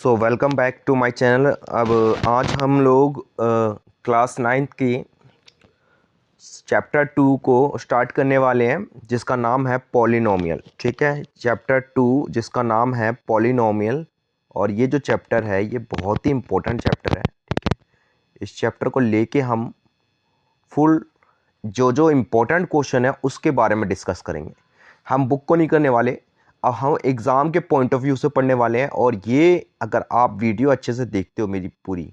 So welcome back to my channel. अब आज हम लोग क्लास 9th की चैप्टर 2 को स्टार्ट करने वाले हैं, जिसका नाम है पॉलिनोमियल। ठीक है, चैप्टर 2 जिसका नाम है पॉलिनोमियल। और ये जो चैप्टर है ये बहुत ही इम्पोर्टेंट चैप्टर है। ठीक है, इस चैप्टर को लेके हम फुल जो इम्पोर्टेंट क्वेश्चन है उसके बारे में डिस्कस करेंगे। हम बुक को नहीं करने वाले, अब हम एग्ज़ाम के पॉइंट ऑफ व्यू से पढ़ने वाले हैं। और ये अगर आप वीडियो अच्छे से देखते हो मेरी पूरी,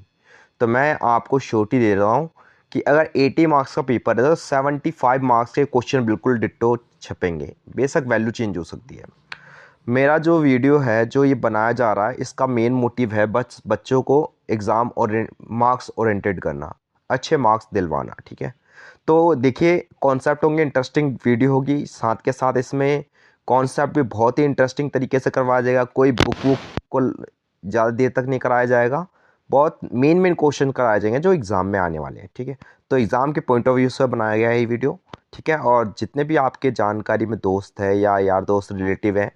तो मैं आपको श्योरिटी दे रहा हूँ कि अगर 80 मार्क्स का पेपर है तो 75 मार्क्स के क्वेश्चन बिल्कुल डिट्टो छपेंगे। बेशक वैल्यू चेंज हो सकती है। मेरा जो वीडियो है जो ये बनाया जा रहा है, इसका मेन मोटिव है बच्चों को एग्ज़ाम और मार्क्स ओरिएंटेड करना, अच्छे मार्क्स दिलवाना। ठीक है, तो देखिए कॉन्सेप्ट होंगे, इंटरेस्टिंग वीडियो होगी। साथ के साथ इसमें कॉन्सेप्ट भी बहुत ही इंटरेस्टिंग तरीके से करवाया जाएगा। कोई बुक को ज़्यादा देर तक नहीं कराया जाएगा, बहुत मेन क्वेश्चन कराए जाएंगे जो एग्ज़ाम में आने वाले हैं। ठीक है, तो एग्ज़ाम के पॉइंट ऑफ व्यू से बनाया गया है ये वीडियो। ठीक है, और जितने भी आपके जानकारी में दोस्त है या यार दोस्त रिलेटिव हैं,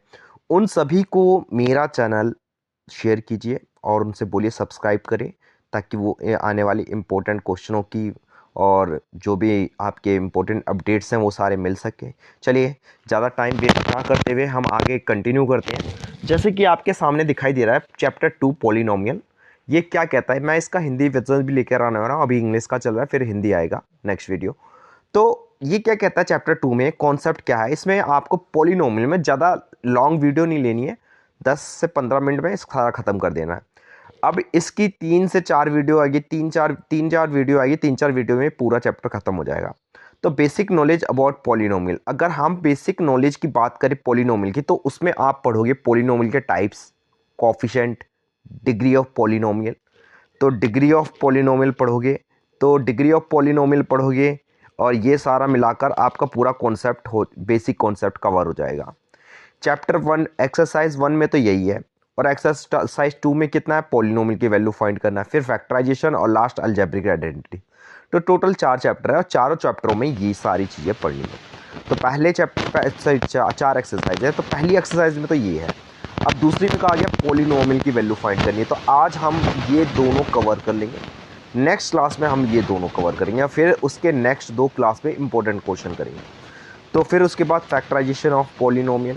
उन सभी को मेरा चैनल शेयर कीजिए और उनसे बोलिए सब्सक्राइब करें, ताकि वो आने वाली इम्पोर्टेंट क्वेश्चनों की और जो भी आपके इम्पोर्टेंट अपडेट्स हैं वो सारे मिल सके। चलिए ज़्यादा टाइम वेस्ट ना करते हुए हम आगे कंटिन्यू करते हैं। जैसे कि आपके सामने दिखाई दे रहा है चैप्टर 2 पॉलिनोमियल। ये क्या कहता है, मैं इसका हिंदी वर्जन भी लेकर आने वाला हूँ। अभी इंग्लिश का चल रहा है, फिर हिंदी आएगा नेक्स्ट वीडियो। तो ये क्या कहता है चैप्टर 2 में, कॉन्सेप्ट क्या है इसमें। आपको पॉलिनोमियल में ज़्यादा लॉन्ग वीडियो नहीं लेनी है, 10 से 15 मिनट में सारा ख़त्म कर देना है। अब इसकी 3 से 4 वीडियो आएगी, 3-4 वीडियो आएगी, 3-4 वीडियो में पूरा चैप्टर खत्म हो जाएगा। तो बेसिक नॉलेज अबाउट पॉलिनोमियल, अगर हम बेसिक नॉलेज की बात करें पॉलिनोमियल की, तो उसमें आप पढ़ोगे पॉलिनोमियल के types, coefficient, degree of polynomial. तो डिग्री ऑफ पॉलिनोमियल पढ़ोगे, तो डिग्री ऑफ पॉलिनोमियल पढ़ोगे, और ये सारा मिलाकर आपका पूरा कॉन्सेप्ट हो, बेसिक कॉन्सेप्ट कवर हो जाएगा। चैप्टर 1 एक्सरसाइज 1 में तो यही है। और एक्सरसाइज 2 में कितना है, पॉलिनोमियल की वैल्यू फाइंड करना है, फिर फैक्टराइजेशन और लास्ट अलजेब्रिक आइडेंटिटी। तो टोटल 4 चैप्टर है और चारों चैप्टरों में ये सारी चीज़ें पढ़नी है। तो पहले चैप्टर 4 एक्सरसाइज है, तो पहली एक्सरसाइज में तो ये है। अब दूसरी में कहा गया पॉलिनोमियल की वैल्यू फाइंड करनी है, तो आज हम ये दोनों कवर कर लेंगे। नेक्स्ट क्लास में हम ये दोनों कवर करेंगे, फिर उसके नेक्स्ट 2 क्लास में इंपॉर्टेंट क्वेश्चन करेंगे। तो फिर उसके बाद फैक्टराइजेशन ऑफ पॉलिनोमियल,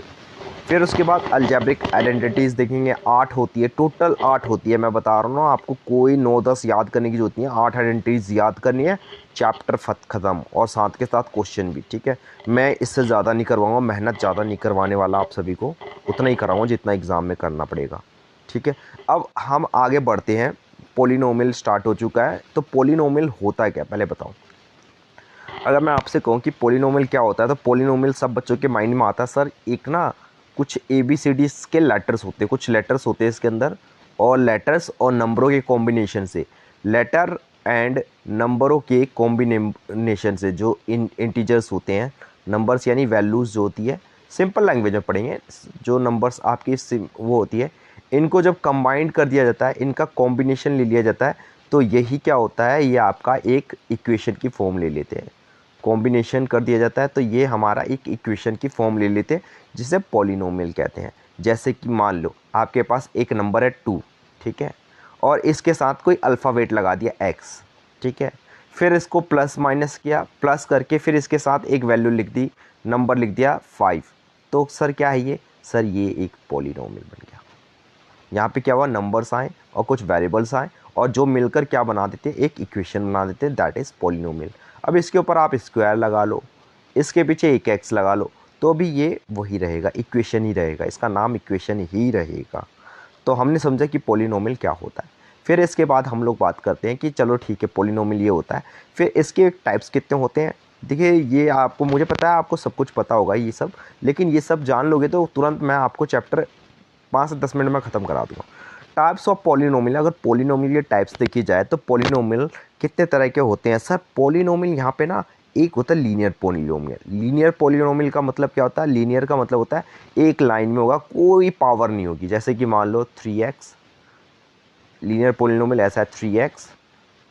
फिर उसके बाद अलजेब्रिक आइडेंटिटीज़ देखेंगे। 8 होती है, टोटल 8 होती है। मैं बता रहा हूँ ना आपको, कोई 9-10 याद करने की जरूरत नहीं है, 8 आइडेंटिटीज़ याद करनी है, चैप्टर ख़त्म, और साथ के साथ क्वेश्चन भी। ठीक है, मैं इससे ज़्यादा नहीं करवाऊँगा, मेहनत ज़्यादा नहीं करवाने वाला आप सभी को, उतना ही कराऊँगा जितना एग्ज़ाम में करना पड़ेगा। ठीक है, अब हम आगे बढ़ते हैं। पॉलिनोमियल स्टार्ट हो चुका है, तो पॉलिनोमियल होता क्या पहले बताओ। अगर मैं आपसे कहूँ कि पॉलिनोमियल क्या होता है, तो पॉलिनोमियल सब बच्चों के माइंड में आता है, सर एक ना कुछ ABCD के लेटर्स होते हैं, कुछ लेटर्स होते हैं इसके अंदर, और लेटर्स और नंबरों के कॉम्बिनेशन से, लेटर एंड नंबरों के कॉम्बिनेशन से जो इंटीजर्स होते हैं, नंबर्स यानी वैल्यूज़ जो होती है, सिंपल लैंग्वेज में पढ़ेंगे, जो नंबर्स आपकी वो होती है, इनको जब कंबाइंड कर दिया जाता है, इनका कॉम्बिनेशन ले लिया जाता है, तो यही क्या होता है, ये आपका एक इक्वेशन की फॉर्म ले लेते हैं। कॉम्बिनेशन कर दिया जाता है तो ये हमारा एक इक्वेशन की फॉर्म ले लेते हैं, जिसे पॉलिनोमियल कहते हैं। जैसे कि मान लो आपके पास एक नंबर है 2, ठीक है, और इसके साथ कोई अल्फ़ाबेट लगा दिया x, ठीक है, फिर इसको प्लस माइनस किया, प्लस करके फिर इसके साथ एक वैल्यू लिख दी, नंबर लिख दिया 5। तो सर क्या है ये, सर ये एक पॉलिनोमियल बन गया। यहाँ पे क्या हुआ, नंबर्स आए और कुछ वेरिएबल्स आए, और जो मिलकर क्या बना देते हैं, एक इक्वेशन बना देते हैं, दैट इज़ पॉलिनोमियल। अब इसके ऊपर आप स्क्वायर लगा लो, इसके पीछे एक x लगा लो, तो भी ये वही रहेगा, इक्वेशन ही रहेगा, इसका नाम इक्वेशन ही रहेगा। तो हमने समझा कि पॉलिनोमियल क्या होता है। फिर इसके बाद हम लोग बात करते हैं कि चलो ठीक है पॉलिनोमियल ये होता है, फिर इसके टाइप्स कितने होते हैं। देखिए ये आपको, मुझे पता है आपको सब कुछ पता होगा ये सब, लेकिन ये सब जान लोगे तो तुरंत मैं आपको चैप्टर 5 से 10 मिनट में ख़त्म करा दूँगा। टाइप्स ऑफ पॉलिनोमियल, अगर पॉलिनोमियल के टाइप्स देखी जाए तो पॉलिनोमियल कितने तरह के होते हैं। सर पॉलिनोमियल यहाँ पे ना, एक होता है लीनियर पॉलिनोमियल। लीनियर पॉलिनोमियल का मतलब क्या होता है, लीनियर का मतलब होता है एक लाइन में होगा, कोई पावर नहीं होगी। जैसे कि मान लो 3x, लीनियर पॉलिनोमियल ऐसा है 3x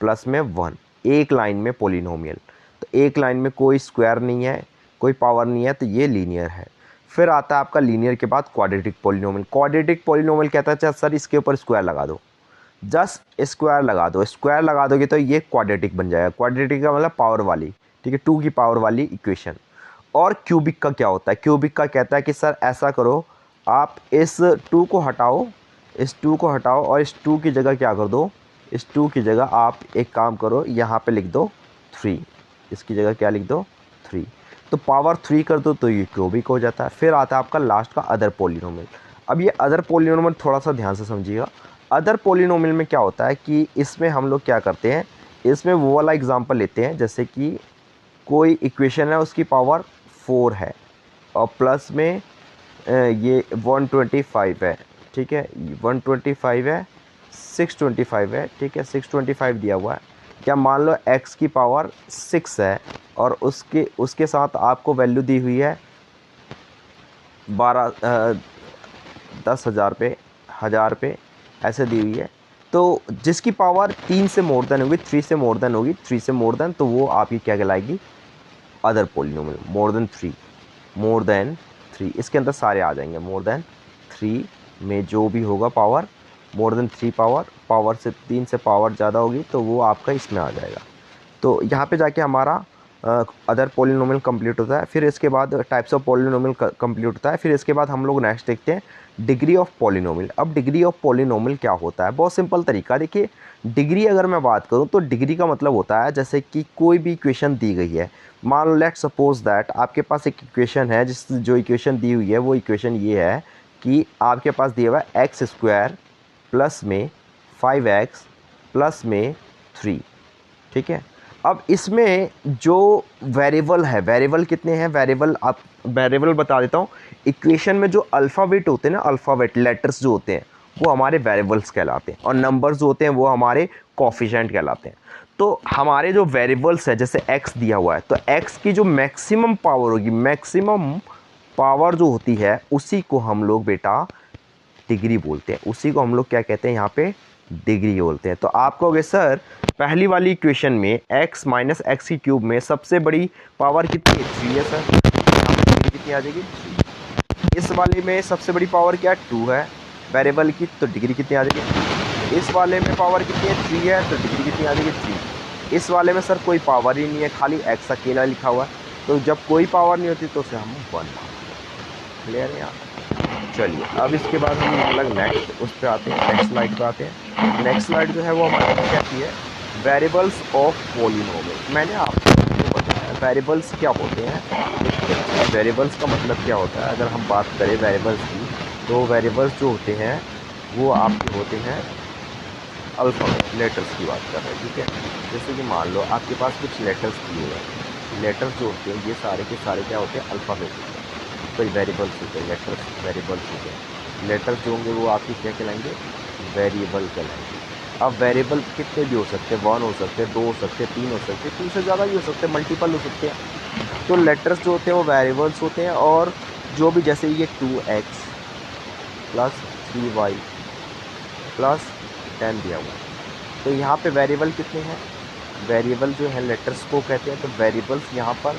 प्लस में 1, एक लाइन में पॉलिनोमियल। तो एक लाइन में कोई स्क्वायर नहीं है, कोई पावर नहीं है, तो ये लीनियर है। फिर आता है आपका लीनियर के बाद क्वाड्रेटिक पॉलिनोमियल। क्वाड्रेटिक पॉलिनोमियल कहता है सर इसके ऊपर स्क्वायर लगा दो, जस्ट स्क्वायर लगा दो, स्क्वायर लगा दोगे तो ये क्वाड्रेटिक बन जाएगा। क्वाड्रेटिक का मतलब पावर वाली, ठीक है, 2 की पावर वाली इक्वेशन। और क्यूबिक का क्या होता है? क्यूबिक का कहता है कि सर ऐसा करो, आप इस 2 को हटाओ, इस 2 को हटाओ और इस 2 की जगह क्या कर दो, इस 2 की जगह आप एक काम करो, यहाँ पे लिख दो 3, इसकी जगह क्या लिख दो 3, तो पावर 3 कर दो तो ये क्यूबिक हो जाता है। फिर आता है आपका लास्ट का अदर पॉलिनोमियल। अब ये अदर पॉलिनोमियल थोड़ा सा ध्यान से समझिएगा। अदर पॉलिनोमियल में क्या होता है कि इसमें हम लोग क्या करते हैं, इसमें वो वाला एग्जांपल लेते हैं जैसे कि कोई इक्वेशन है उसकी पावर 4 है और प्लस में ये 125 है, ठीक है, 125 है, 625 है, ठीक है, 625 दिया हुआ है। क्या मान लो x की पावर 6 है और उसके साथ आपको वैल्यू दी हुई है 10,000 पे, 1000 पे ऐसे दी हुई है। तो जिसकी पावर 3 से मोर देन होगी, 3 से मोर देन होगी, 3 से मोर देन, तो वो आपकी क्या कहलाएगी, other polynomial. More than 3, more than 3 इसके अंदर सारे आ जाएंगे। मोर देन 3 में जो भी होगा पावर, मोर देन 3 पावर से 3 से पावर ज़्यादा होगी तो वो आपका इसमें आ जाएगा। तो यहाँ पे जाके हमारा अदर पॉलिनोमियल कंप्लीट होता है। फिर इसके बाद टाइप्स ऑफ पॉलिनोमियल कंप्लीट होता है। फिर इसके बाद हम लोग नेक्स्ट देखते हैं डिग्री ऑफ पॉलिनोमियल। अब डिग्री ऑफ पॉलिनोमियल क्या होता है? बहुत सिंपल तरीका, देखिए डिग्री अगर मैं बात करूँ तो डिग्री का मतलब होता है जैसे कि कोई भी इक्वेशन दी गई है, मान लो लेट्स सपोज दैट आपके पास एक इक्वेशन है, जो इक्वेशन दी हुई है वो इक्वेशन ये है कि आपके पास दिया हुआ है एक्स स्क्वायर प्लस में 5x प्लस में 3, ठीक है। अब इसमें जो वेरिएबल है, वेरिएबल कितने हैं, वेरिएबल आप वेरिएबल बता देता हूँ। इक्वेशन में जो अल्फ़ाबेट होते हैं ना, अल्फ़ाबेट लेटर्स जो होते हैं वो हमारे वेरिएबल्स कहलाते हैं और नंबर्स जो होते हैं वो हमारे कोफिशिएंट कहलाते हैं। तो हमारे जो वेरिएबल्स है जैसे x दिया हुआ है तो x की जो मैक्सिमम पावर होगी, मैक्सिमम पावर जो होती है उसी को हम लोग बेटा डिग्री बोलते हैं, उसी को हम लोग क्या कहते हैं यहाँ पे डिग्री बोलते हैं। तो आप कहोगे सर पहली वाली इक्वेशन में x माइनस एक्स की क्यूब में सबसे बड़ी पावर कितनी है, 3 है सर, यहाँ पे डिग्री कितनी आ जाएगी 3। इस वाले में सबसे बड़ी पावर क्या है, 2 है वेरिएबल की, तो डिग्री कितनी आ जाएगी। इस वाले में पावर कितनी है, 3 है, तो डिग्री कितनी आ जाएगी 3। इस वाले में सर कोई पावर ही नहीं है, खाली x अकेला लिखा हुआ है, तो जब कोई पावर नहीं होती तो उसे हम 1 क्लियर है यहाँ। चलिए अब इसके बाद हम अलग नेक्स्ट उस पर आते हैं, नेक्स्ट स्लाइड पे आते हैं। नेक्स्ट स्लाइड जो है वो हमारे पास कहती है वेरिएबल्स ऑफ पॉलिनोमियल। मैंने आपको बताया वेरिएबल्स क्या होते हैं। वेरिएबल्स का मतलब क्या होता है, अगर हम बात करें वेरिएबल्स की तो वेरिएबल्स जो होते हैं वो आपके होते हैं अल्फ़ाबेट लेटर्स की बात कर रहे हैं, ठीक है। जैसे कि मान लो आपके पास कुछ लेटर्स दिए हुए हैं, लेटर्स जो होते हैं ये सारे के सारे क्या होते हैं, अल्फ़ाबेट होते हैं, कोई वेरिएबल्स होते हैं, लेटर्स वेरिएबल्स होते हैं। लेटर्स जो होंगे वो आपकी क्या कहलाएंगे, वेरिएबल कहलाएंगे। अब वेरिएबल कितने भी हो सकते हैं, 1 हो सकते हैं, 2 हो सकते हैं, 3 हो सकते हैं, 3 से ज़्यादा भी हो सकते हैं, मल्टीपल हो सकते हैं। तो लेटर्स जो होते हैं वो वेरिएबल्स होते हैं और जो भी जैसे ये 2x प्लस 3y प्लस 10 दिया हुआ है, तो यहाँ पे वेरिएबल कितने हैं, वेरिएबल जो है लेटर्स को कहते हैं। तो वेरिएबल्स यहाँ पर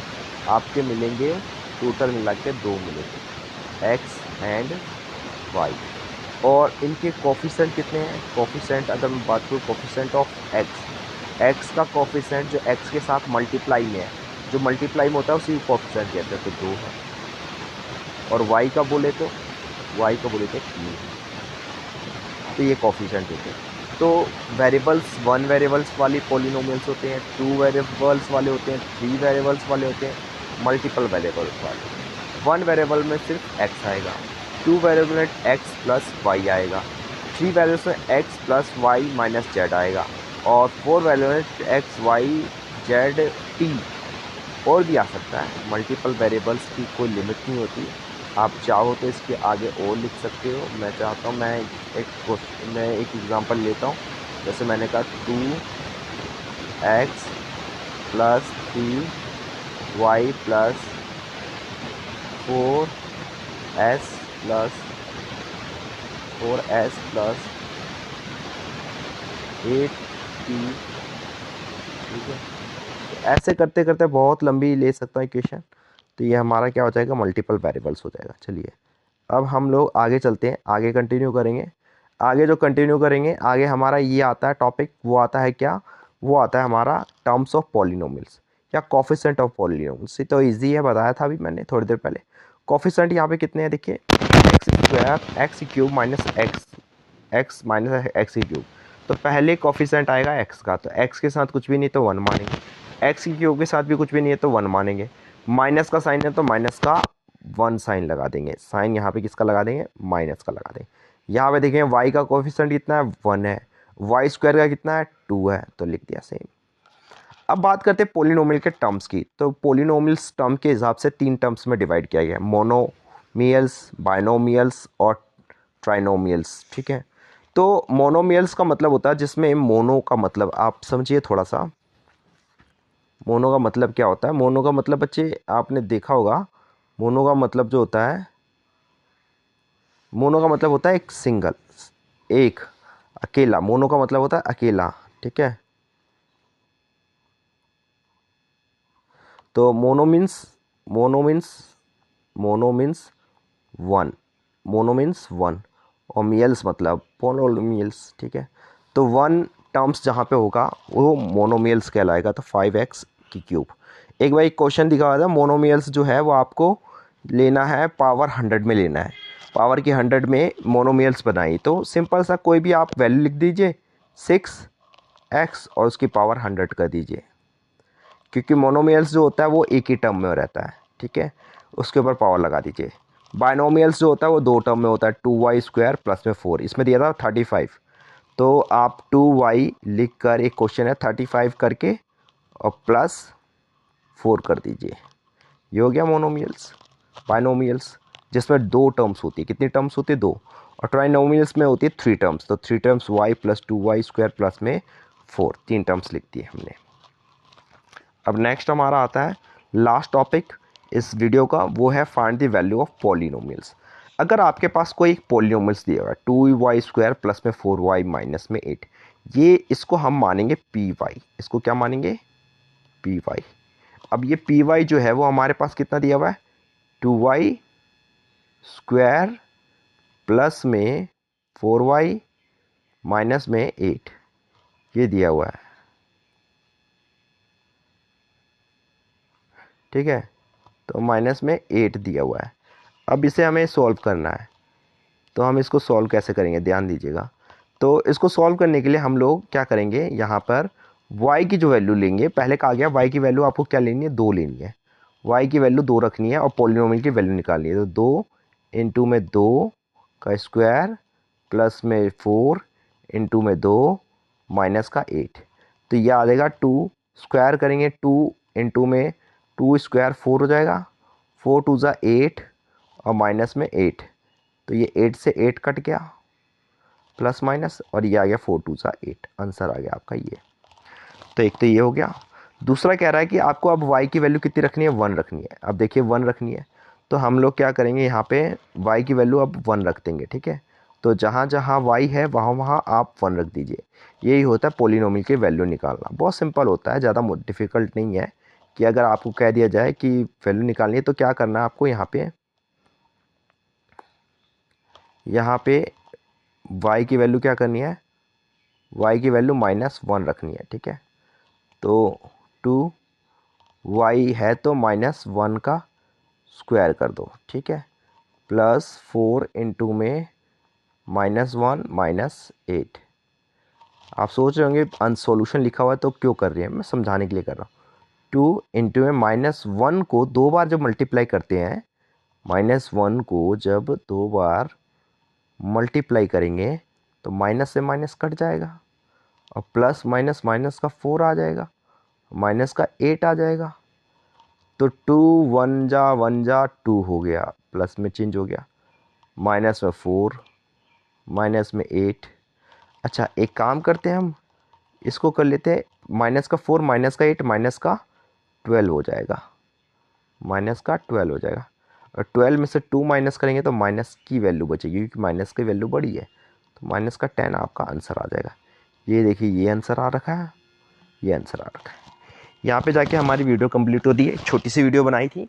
आपके मिलेंगे टोटल मिला के 2 मिलेंगे, x एंड y, और इनके कोफिशिएंट कितने हैं, कोफिशिएंट अगर मैं बात करूँ कोफिशिएंट ऑफ x का कोफिशिएंट जो x के साथ मल्टीप्लाई में है, जो मल्टीप्लाई में होता है उसी को कोफिशिएंट कहते हैं, तो 2 है। और y का बोले तो 3 है, तो ये कोफिशिएंट होते हैं। तो वेरिएबल्स 1 वेरिएबल्स वाली पॉलिनोमियल्स होते हैं, 2 वेरिएबल्स वाले होते हैं, 3 वेरिएबल्स वाले होते हैं, मल्टीपल वेरिएबल्स वाले। 1 वेरिएबल में सिर्फ x आएगा, 2 वेरिएबल में x प्लस y आएगा, 3 वेरिएबल्स में x plus y minus z आएगा, और 4 वेरिएबल में x y z t और भी आ सकता है। मल्टीपल वेरिएबल्स की कोई लिमिट नहीं होती, आप चाहो तो इसके आगे और लिख सकते हो। मैं चाहता हूँ मैं एक एग्ज़ाम्पल लेता हूँ, जैसे मैंने कहा 2x plus 3y plus 4s plus 8t, ठीक है। ऐसे करते करते बहुत लंबी ले सकता हूँ इक्वेशन, तो ये हमारा क्या हो जाएगा, मल्टीपल वेरिएबल्स हो जाएगा। चलिए अब हम लोग आगे चलते हैं, आगे कंटिन्यू करेंगे। आगे जो कंटिन्यू करेंगे, आगे हमारा ये आता है टॉपिक, वो आता है क्या, वो आता है हमारा टर्म्स ऑफ पॉलिनोमियल्स या कोफिशिएंट ऑफ पॉलिनोमियल्स। ये तो ईजी है, बताया था अभी मैंने थोड़ी देर पहले। कोफिशिएंट यहाँ पे कितने हैं देखिए, x square x cube minus x minus x cube. तो पहले कोफिशिएंट आएगा एक्स का, तो एक्स के साथ कुछ भी नहीं तो वन मानेंगे, एक्स की क्यूब के साथ भी कुछ भी नहीं है तो वन मानेंगे, माइनस का साइन है तो माइनस का वन साइन लगा देंगे, साइन यहाँ पे किसका लगा देंगे, माइनस का लगा देंगे। यहाँ पे देखें वाई का कोफिशिएंट कितना है, वन है, वाई स्क्वायर का कितना है, टू है, तो लिख दिया सेम। अब बात करते हैं पोलिनोमियल के टर्म्स की। तो पोलिनोमियल्स टर्म के हिसाब से तीन टर्म्स में डिवाइड किया गया है, मोनोमियल्स, बाइनोमियल्स और ट्राइनोमियल्स। ठीक है, तो मोनोमियल्स का मतलब होता है जिसमें मोनो का मतलब आप समझिए थोड़ा सा, मोनो का मतलब क्या होता है। मोनो का मतलब बच्चे आपने देखा होगा, मोनो का मतलब जो होता है, मोनो का मतलब होता है एक सिंगल, एक अकेला, मोनो का मतलब होता है अकेला। ठीक है, तो mono means, mono means, mono means one, mono means one, और मियल्स मतलब पोलोमियल्स। ठीक है, तो वन टर्म्स जहाँ पे होगा वो मोनोमियल्स कहलाएगा। तो 5x की क्यूब। एक बार एक क्वेश्चन दिखा हुआ था, मोनोमियल्स जो है वो आपको लेना है पावर 100 में लेना है, पावर की 100 में मोनोमियल्स बनाई। तो सिंपल सा कोई भी आप वैल्यू लिख दीजिए 6x और उसकी पावर 100 कर दीजिए, क्योंकि मोनोमियल्स जो होता है वो एक ही टर्म में रहता है। ठीक है, उसके ऊपर पावर लगा दीजिए। बाइनोमियल्स जो होता है वो दो टर्म में होता है, 2y स्क्वायर प्लस में 4, इसमें दिया था 35, तो आप 2y लिख कर, एक क्वेश्चन है 35 करके और प्लस 4 कर दीजिए, ये हो गया मोनोमियल्स। बाइनोमियल्स जिसमें दो टर्म्स होती है, कितनी टर्म्स होती है, दो, और ट्राइनोमियल्स में होती है 3 टर्म्स, तो 3 terms y plus 2y square plus में 4, 3 टर्म्स लिख दिए हमने। अब नेक्स्ट हमारा आता है लास्ट टॉपिक इस वीडियो का, वो है find the value of polynomials. अगर आपके पास कोई एक पॉलिनोमियल्स दिया हुआ है 2y स्क्वायर प्लस में 4y माइनस में 8, ये इसको हम मानेंगे पी वाई, इसको क्या मानेंगे, पी वाई। अब ये पी वाई जो है वो हमारे पास कितना दिया हुआ है, 2y स्क्वायर प्लस में 4y माइनस में 8, ये दिया हुआ है। ठीक है, तो माइनस में 8 दिया हुआ है। अब इसे हमें सॉल्व करना है, तो हम इसको सॉल्व कैसे करेंगे, ध्यान दीजिएगा। तो इसको सॉल्व करने के लिए हम लोग क्या करेंगे, यहाँ पर y की जो वैल्यू लेंगे, पहले कहा गया y की वैल्यू आपको क्या लेनी है, दो लेनी है, y की वैल्यू दो रखनी है और पॉलिनोमियल की वैल्यू निकालनी है। तो 2 इंटू में 2 का स्क्वायर प्लस में 4 इंटू में 2 माइनस का 8, तो ये आ जाएगा 2, स्क्वायर करेंगे 2 इंटू में 2 स्क्वायर 4 हो जाएगा, 4 टू ज़ा 8 और माइनस में 8, तो ये 8 से 8 कट गया प्लस माइनस, और ये आ गया 4 टू ज़ा 8, आंसर आ गया आपका ये। तो एक तो ये हो गया। दूसरा कह रहा है कि आपको अब y की वैल्यू कितनी रखनी है, 1 रखनी है। अब देखिए 1 रखनी है, तो हम लोग क्या करेंगे, यहाँ पे y की वैल्यू अब 1 रख देंगे। ठीक है, तो जहाँ जहाँ y है वहाँ वहाँ आप 1 रख दीजिए। यही होता है पोलिनोमियल की वैल्यू निकालना, बहुत सिंपल होता है, ज़्यादा डिफ़िकल्ट नहीं है। कि अगर आपको कह दिया जाए कि वैल्यू निकालनी है तो क्या करना है आपको, यहाँ पे y की वैल्यू क्या करनी है, y की वैल्यू -1 रखनी है। ठीक है, तो 2y है तो -1 का स्क्वायर कर दो। ठीक है, प्लस 4 इंटू में -1 -8। आप सोच रहे होंगे सॉल्यूशन लिखा हुआ है तो क्यों कर रही है, मैं समझाने के लिए कर रहा हूँ। 2 इंटू में -1 को दो बार जब मल्टीप्लाई करते हैं, -1 को जब दो बार मल्टीप्लाई करेंगे तो माइनस से माइनस कट जाएगा, और प्लस माइनस माइनस का 4 आ जाएगा, माइनस का 8 आ जाएगा, तो 2 1 जा 2 हो गया, प्लस में चेंज हो गया, माइनस में 4 माइनस में 8। अच्छा एक काम करते हैं, हम इसको कर लेते हैं, माइनस का 4 माइनस का 8 माइनस का 12 हो जाएगा, माइनस का 12 हो जाएगा, और 12 में से 2 माइनस करेंगे तो माइनस की वैल्यू बचेगी, क्योंकि माइनस की वैल्यू बड़ी है, तो माइनस का 10 आपका आंसर आ जाएगा। ये देखिए ये आंसर आ रखा है, ये आंसर आ रखा है। यहाँ पे जाके हमारी वीडियो कंप्लीट होती है। एक छोटी सी वीडियो बनाई थी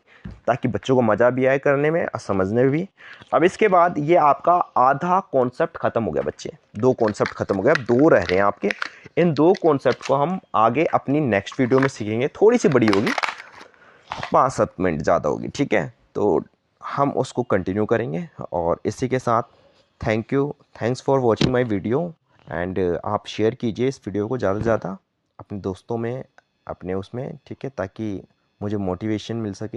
ताकि बच्चों को मज़ा भी आए करने में और समझने में भी। अब इसके बाद ये आपका आधा कॉन्सेप्ट ख़त्म हो गया बच्चे, 2 कॉन्सेप्ट ख़त्म हो गए, अब 2 रह रहे हैं आपके। इन 2 कॉन्सेप्ट को हम आगे अपनी नेक्स्ट वीडियो में सीखेंगे, थोड़ी सी बड़ी होगी, 5-7 मिनट ज़्यादा होगी, ठीक है। तो हम उसको कंटिन्यू करेंगे। और इसी के साथ thanks for watching my video. And आप शेयर कीजिए इस वीडियो को ज़्यादा से ज़्यादा अपने दोस्तों में, अपने उसमें, ठीक है, ताकि मुझे मोटिवेशन मिल सके।